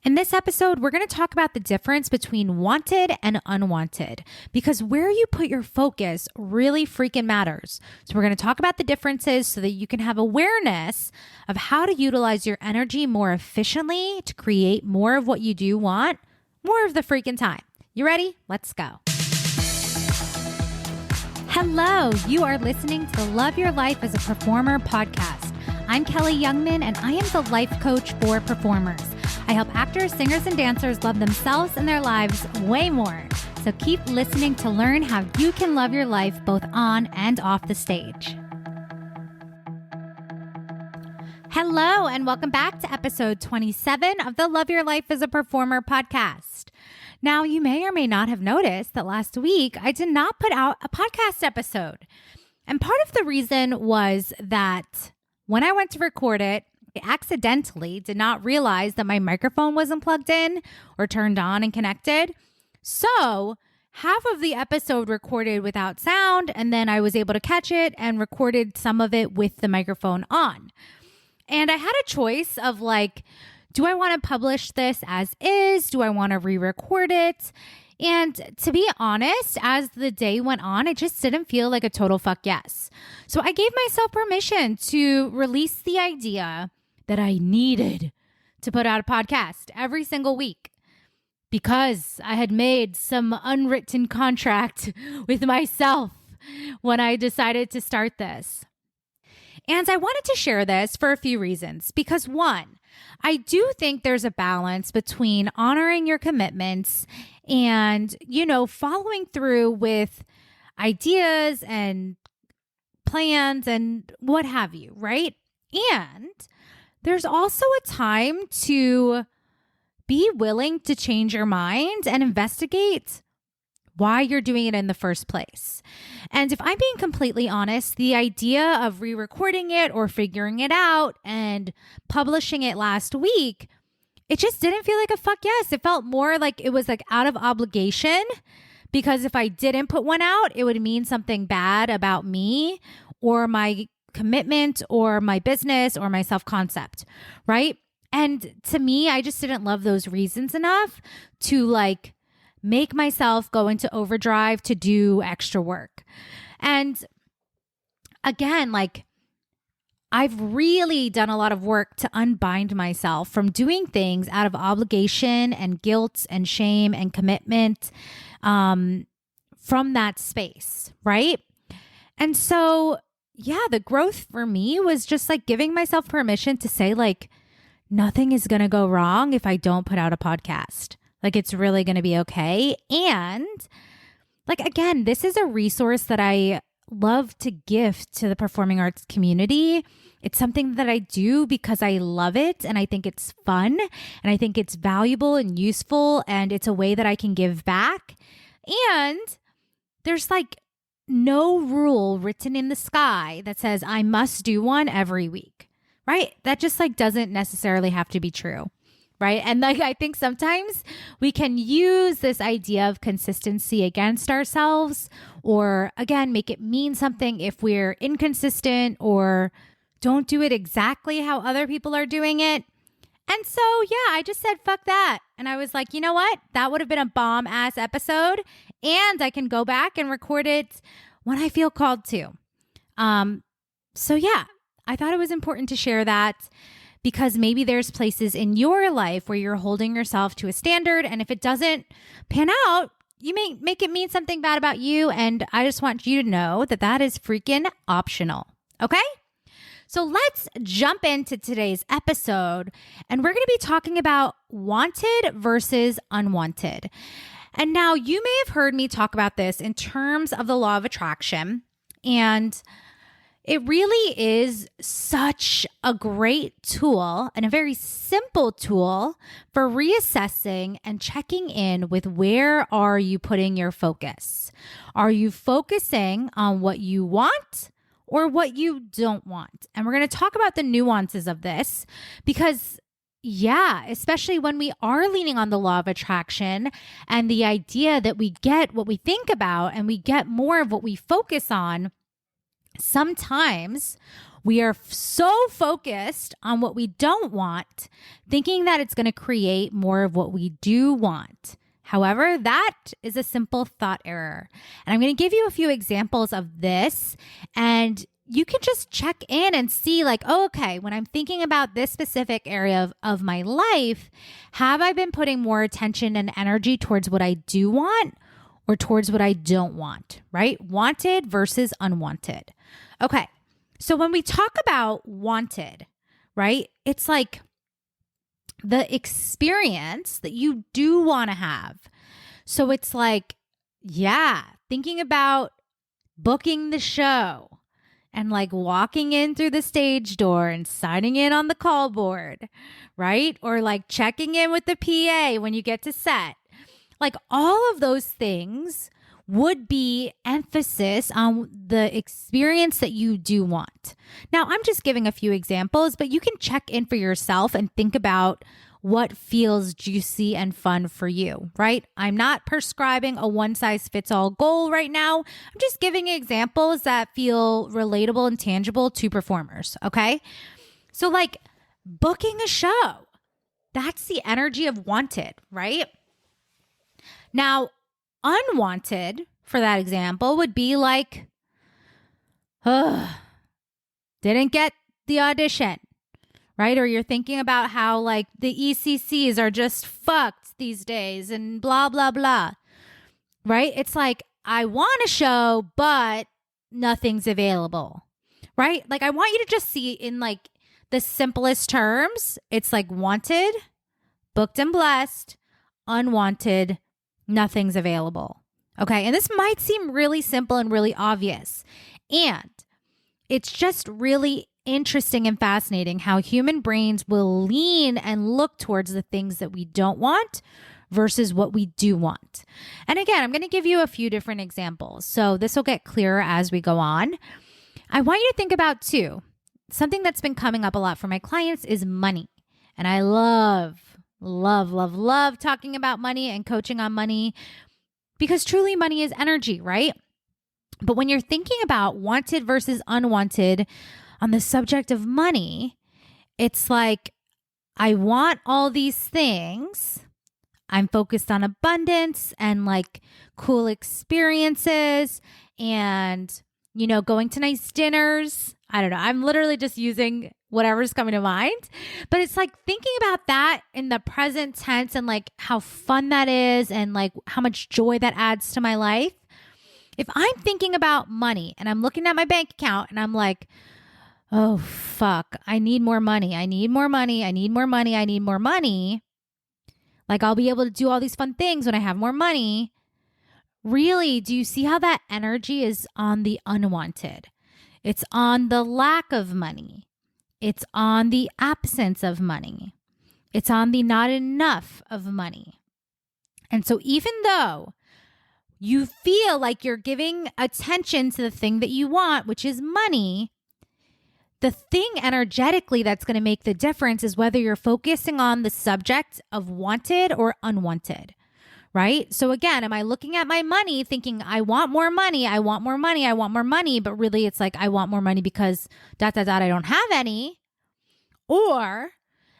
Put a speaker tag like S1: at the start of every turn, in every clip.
S1: In this episode, we're going to talk about the difference between wanted and unwanted because where you put your focus really freaking matters. So we're going to talk about the differences so that you can have awareness of how to utilize your energy more efficiently to create more of what you do want, more of the freaking time. You ready? Let's go. Hello, you are listening to the Love Your Life as a Performer podcast. I'm Kelly Youngman, and I am the life coach for performers. I help actors, singers, and dancers love themselves and their lives way more. So keep listening to learn how you can love your life both on and off the stage. Hello, and welcome back to episode 27 of the Love Your Life as a Performer podcast. Now, you may or may not have noticed that last week I did not put out a podcast episode. And part of the reason was that when I went to record it, I accidentally did not realize that my microphone wasn't plugged in or turned on and connected. So half of the episode recorded without sound, and then I was able to catch it and recorded some of it with the microphone on. And I had a choice of do I want to publish this as is? Do I want to re-record it? And to be honest, as the day went on, it just didn't feel like a total fuck yes. So I gave myself permission to release the idea that I needed to put out a podcast every single week because I had made some unwritten contract with myself when I decided to start this. And I wanted to share this for a few reasons because one, I do think there's a balance between honoring your commitments and, following through with ideas and plans and what have you, right? And there's also a time to be willing to change your mind and investigate why you're doing it in the first place. And if I'm being completely honest, the idea of re-recording it or figuring it out and publishing it last week, it just didn't feel like a fuck yes. It felt more like it was out of obligation because if I didn't put one out, it would mean something bad about me or my commitment or my business or my self-concept, right? And to me, I just didn't love those reasons enough to make myself go into overdrive to do extra work. And again, I've really done a lot of work to unbind myself from doing things out of obligation and guilt and shame and commitment from that space, right? And so, yeah, the growth for me was just giving myself permission to say nothing is going to go wrong if I don't put out a podcast. It's really going to be okay. And again, this is a resource that I love to gift to the performing arts community. It's something that I do because I love it and I think it's fun and I think it's valuable and useful and it's a way that I can give back. And there's no rule written in the sky that says I must do one every week, right? That just doesn't necessarily have to be true. Right. And I think sometimes we can use this idea of consistency against ourselves or, again, make it mean something if we're inconsistent or don't do it exactly how other people are doing it. And so, yeah, I just said, fuck that. And I was like, you know what? That would have been a bomb ass episode. And I can go back and record it when I feel called to. So, yeah, I thought it was important to share that. Because maybe there's places in your life where you're holding yourself to a standard. And if it doesn't pan out, you may make it mean something bad about you. And I just want you to know that that is freaking optional. Okay? So let's jump into today's episode. And we're going to be talking about wanted versus unwanted. And now you may have heard me talk about this in terms of the law of attraction. And it really is such a great tool and a very simple tool for reassessing and checking in with where are you putting your focus? Are you focusing on what you want or what you don't want? And we're going to talk about the nuances of this because especially when we are leaning on the law of attraction and the idea that we get what we think about and we get more of what we focus on, sometimes We are so focused on what we don't want, thinking that it's going to create more of what we do want. However, that is a simple thought error. And I'm going to give you a few examples of this, and you can just check in and see like, oh, okay, when I'm thinking about this specific area of my life, have I been putting more attention and energy towards what I do want or towards what I don't want, right? Wanted versus unwanted. Okay. So when we talk about wanted, right, it's like the experience that you do want to have. So it's like, yeah, thinking about booking the show and like walking in through the stage door and signing in on the call board, right? Or like checking in with the PA when you get to set. Like all of those things would be emphasis on the experience that you do want. Now, I'm just giving a few examples, but you can check in for yourself and think about what feels juicy and fun for you, right? I'm not prescribing a one-size-fits-all goal right now. I'm just giving examples that feel relatable and tangible to performers, okay? So like booking a show, that's the energy of wanted, right? Now, unwanted, for that example, would be like, didn't get the audition, right? Or you're thinking about how like the ECCs are just fucked these days and blah, blah, blah, right? It's like, I want a show, but nothing's available, right? Like I want you to just see in like the simplest terms, it's like wanted, booked and blessed, unwanted, nothing's available. Okay. And this might seem really simple and really obvious. And it's just really interesting and fascinating how human brains will lean and look towards the things that we don't want versus what we do want. And again, I'm going to give you a few different examples. So this will get clearer as we go on. I want you to think about too, something that's been coming up a lot for my clients is money. And I love talking about money and coaching on money because truly money is energy, right? But when you're thinking about wanted versus unwanted on the subject of money, it's like, I want all these things. I'm focused on abundance and like cool experiences and, you know, going to nice dinners. I don't know. I'm literally just using whatever's coming to mind. But it's like thinking about that in the present tense and like how fun that is and like how much joy that adds to my life. If I'm thinking about money and I'm looking at my bank account and I'm like, oh, fuck, I need more money. I need more money. I need more money. I need more money. Like I'll be able to do all these fun things when I have more money. Really, do you see how that energy is on the unwanted? It's on the lack of money. It's on the absence of money. It's on the not enough of money. And so even though you feel like you're giving attention to the thing that you want, which is money, the thing energetically that's going to make the difference is whether you're focusing on the subject of wanted or unwanted, right? So again, am I looking at my money thinking, I want more money, I want more money, I want more money, but really it's like, I want more money because ... I don't have any? Or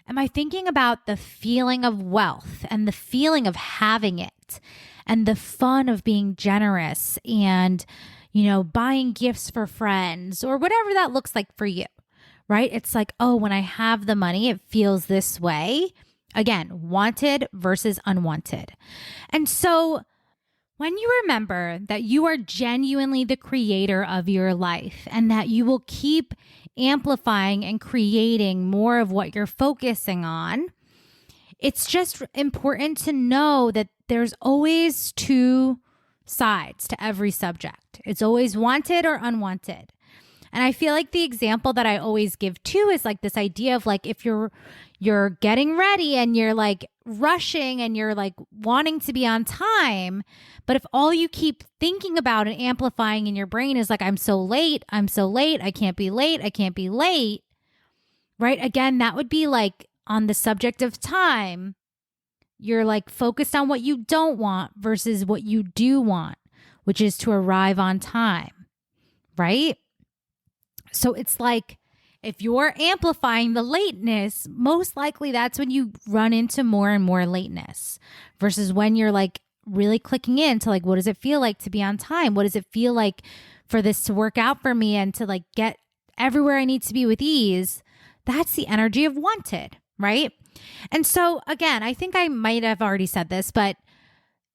S1: am I thinking about the feeling of wealth and the feeling of having it and the fun of being generous and, you know, buying gifts for friends or whatever that looks like for you, right? It's like, oh, when I have the money, it feels this way. Again, wanted versus unwanted. And so when you remember that you are genuinely the creator of your life and that you will keep amplifying and creating more of what you're focusing on, it's just important to know that there's always two sides to every subject. It's always wanted or unwanted. And I feel like the example that I always give too is like this idea of like, if you're getting ready and you're like rushing and you're like wanting to be on time, but if all you keep thinking about and amplifying in your brain is like, I'm so late, I can't be late, right? Again, that would be like on the subject of time, you're like focused on what you don't want versus what you do want, which is to arrive on time, right? So it's like If you're amplifying the lateness, most likely that's when you run into more and more lateness versus when you're like really clicking into like, what does it feel like to be on time? What does it feel like for this to work out for me and to like get everywhere I need to be with ease? That's the energy of wanted, right? And so again, I think I might have already said this, but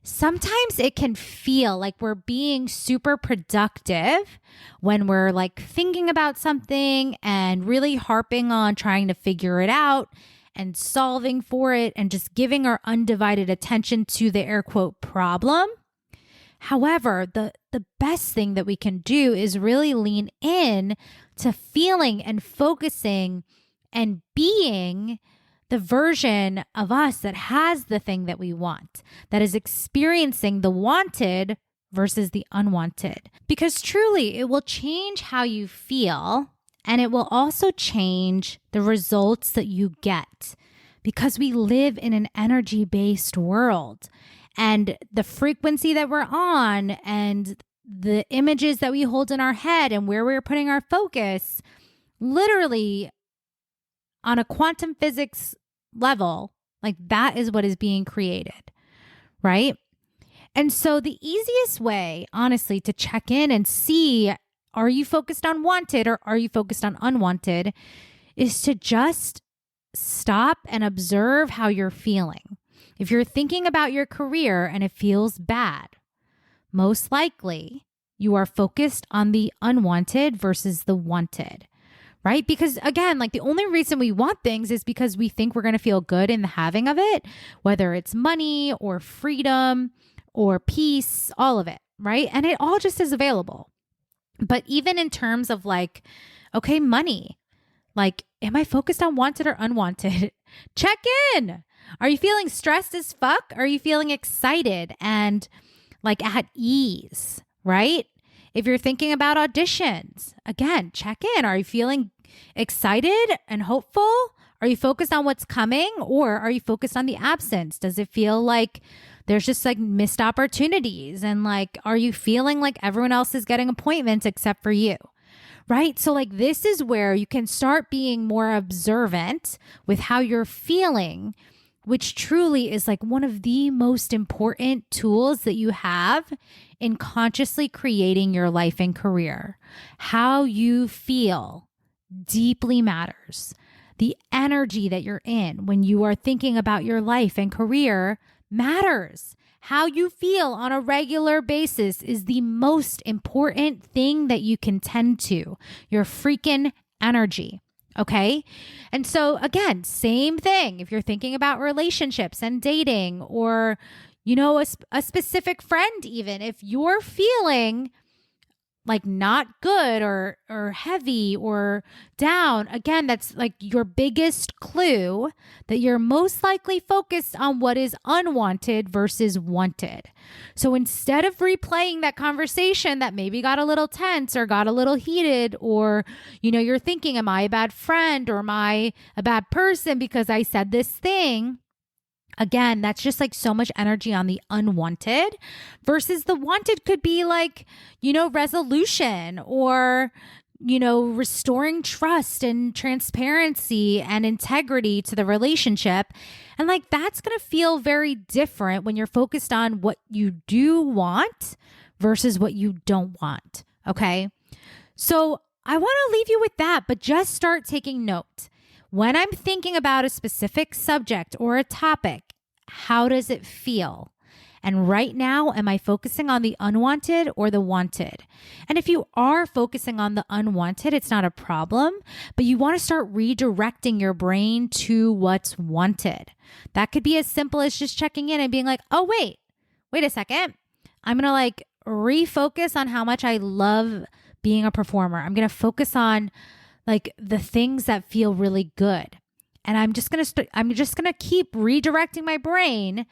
S1: sometimes it can feel like we're being super productive when we're like thinking about something and really harping on trying to figure it out and solving for it and just giving our undivided attention to the air quote problem. However, the best thing that we can do is really lean in to feeling and focusing and being the version of us that has the thing that we want, that is experiencing the wanted versus the unwanted. Because truly, it will change how you feel, and it will also change the results that you get, because we live in an energy-based world, and the frequency that we're on and the images that we hold in our head and where we're putting our focus, literally on a quantum physics level, like that is what is being created, right? And so the easiest way, honestly, to check in and see, are you focused on wanted or are you focused on unwanted, is to just stop and observe how you're feeling. If you're thinking about your career and it feels bad, most likely you are focused on the unwanted versus the wanted. Right? Because again, like the only reason we want things is because we think we're going to feel good in the having of it, whether it's money or freedom or peace, all of it, right? And it all just is available. But even in terms of like, okay, money, like, am I focused on wanted or unwanted? Check in. Are you feeling stressed as fuck? Are you feeling excited and like at ease, right? If you're thinking about auditions, again, check in. Are you feeling excited and hopeful? Are you focused on what's coming, or are you focused on the absence? Does it feel like there's just like missed opportunities? And like, are you feeling like everyone else is getting appointments except for you? Right? So like, this is where you can start being more observant with how you're feeling, which truly is like one of the most important tools that you have in consciously creating your life and career. How you feel deeply matters. The energy that you're in when you are thinking about your life and career matters. How you feel on a regular basis is the most important thing that you can tend to. Your freaking energy. Okay. And so again, same thing. If you're thinking about relationships and dating, or, you know, a specific friend, even if you're feeling like not good or heavy or down, again, that's like your biggest clue that you're most likely focused on what is unwanted versus wanted. So instead of replaying that conversation that maybe got a little tense or got a little heated, or, you know, you're thinking, am I a bad friend or am I a bad person because I said this thing? Again, that's just like so much energy on the unwanted versus the wanted could be like, you know, resolution or, you know, restoring trust and transparency and integrity to the relationship. And like, that's going to feel very different when you're focused on what you do want versus what you don't want. Okay. So I want to leave you with that, but just start taking note. When I'm thinking about a specific subject or a topic, how does it feel? And right now, am I focusing on the unwanted or the wanted? And if you are focusing on the unwanted, it's not a problem, but you want to start redirecting your brain to what's wanted. That could be as simple as just checking in and being like, oh, wait a second. I'm going to like refocus on how much I love being a performer. I'm going to focus on like the things that feel really good. And I'm just going to keep redirecting my brain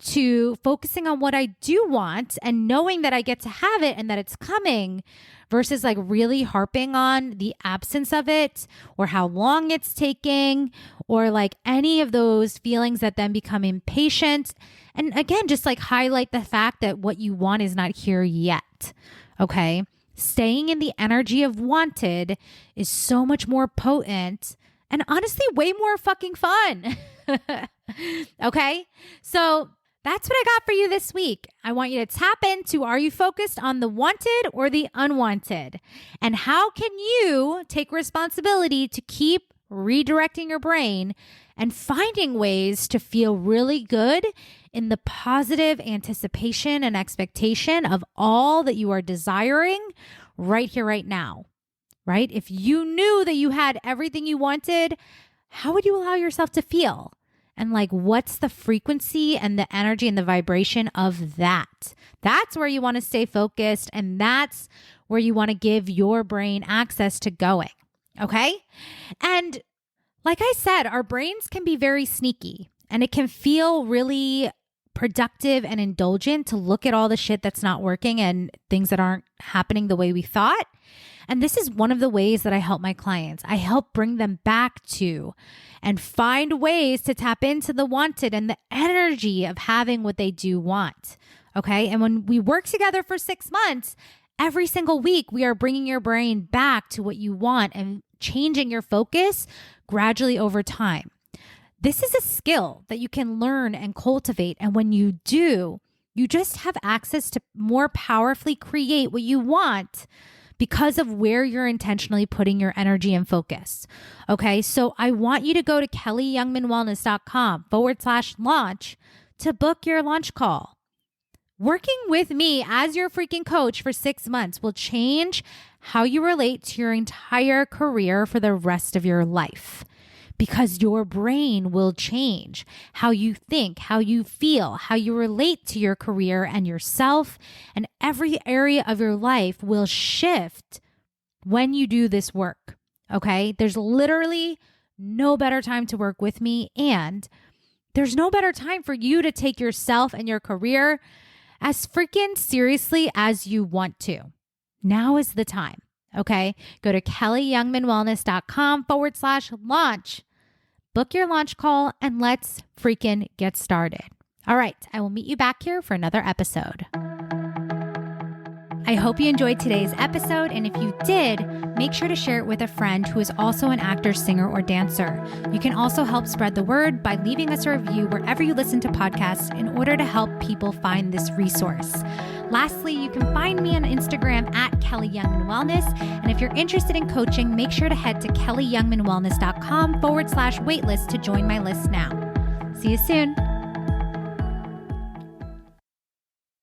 S1: to focusing on what I do want and knowing that I get to have it and that it's coming versus like really harping on the absence of it or how long it's taking or like any of those feelings that then become impatient. And again, just like highlight the fact that what you want is not here yet. Okay. Staying in the energy of wanted is so much more potent and honestly way more fucking fun. Okay? So that's what I got for you this week. I want you to tap into, are you focused on the wanted or the unwanted? And how can you take responsibility to keep redirecting your brain and finding ways to feel really good in the positive anticipation and expectation of all that you are desiring right here, right now, right? If you knew that you had everything you wanted, how would you allow yourself to feel? And like, what's the frequency and the energy and the vibration of that? That's where you want to stay focused. And that's where you want to give your brain access to going. Okay. And like I said, our brains can be very sneaky and it can feel really productive and indulgent to look at all the shit that's not working and things that aren't happening the way we thought. And this is one of the ways that I help my clients. I help bring them back to and find ways to tap into the wanted and the energy of having what they do want. Okay. And when we work together for 6 months, every single week, we are bringing your brain back to what you want and changing your focus gradually over time. This is a skill that you can learn and cultivate. And when you do, you just have access to more powerfully create what you want because of where you're intentionally putting your energy and focus. Okay. So I want you to go to kellyyoungmanwellness.com/launch to book your launch call. Working with me as your freaking coach for 6 months will change how you relate to your entire career for the rest of your life. Because your brain will change how you think, how you feel, how you relate to your career and yourself, and every area of your life will shift when you do this work. Okay? There's literally no better time to work with me, and there's no better time for you to take yourself and your career as freaking seriously as you want to. Now is the time. Okay? Go to kellyyoungmanwellness.com/launch. Book your launch call and let's freaking get started. All right, I will meet you back here for another episode. I hope you enjoyed today's episode, and if you did, make sure to share it with a friend who is also an actor, singer, or dancer. You can also help spread the word by leaving us a review wherever you listen to podcasts in order to help people find this resource. Lastly, you can find me on Instagram at Kelly Youngman Wellness. And if you're interested in coaching, make sure to head to kellyyoungmanwellness.com/waitlist to join my list now. See you soon.